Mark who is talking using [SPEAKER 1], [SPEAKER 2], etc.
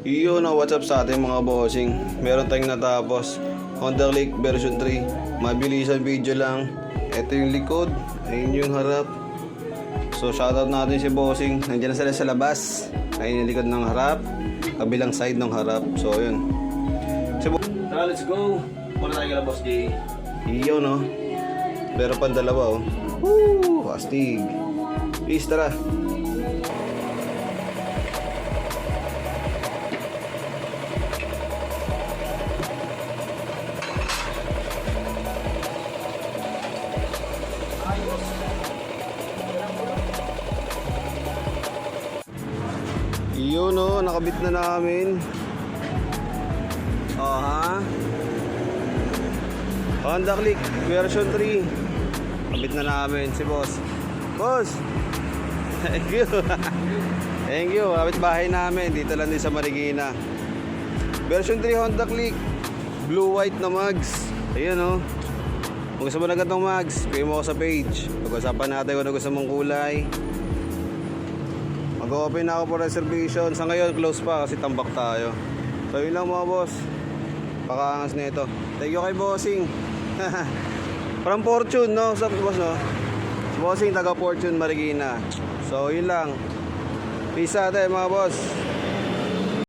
[SPEAKER 1] Yun o, what's up sa ating mga bossing. Meron tayong natapos Honda Click version 3. Mabilisan video lang. Ito yung likod, ayun yung harap. So shoutout natin si bossing. Nandiyan na sila sa labas. Ayun yung likod ng harap, kabilang side ng harap. So yun. Tara, let's go. Muna tayo kala boss J. Iyo no. Meron pang dalawa oh. Woo! Astig. Peace, tara. Yun no, nakabit na namin. Oh ha. Honda Click version 3. Kabit na namin si boss. Boss. Thank you. Thank you. Kapit bahay namin dito lang din sa Marikina. Version 3 Honda Click. Blue white na mags. Ayun oh. Kung gusto mo na ganitong mags, pay mo ako sa page. Pag-usapan natin kung ano gusto mong kulay. Mag-open na ako for reservation. Sa ngayon, close pa kasi tambak tayo. So yun lang mga boss. Pakaangas na ito. Thank you kay bossing. From Fortune, no? Sa boss, no? Si bossing, taga Fortune, Marikina. So yun lang. Peace out mga boss.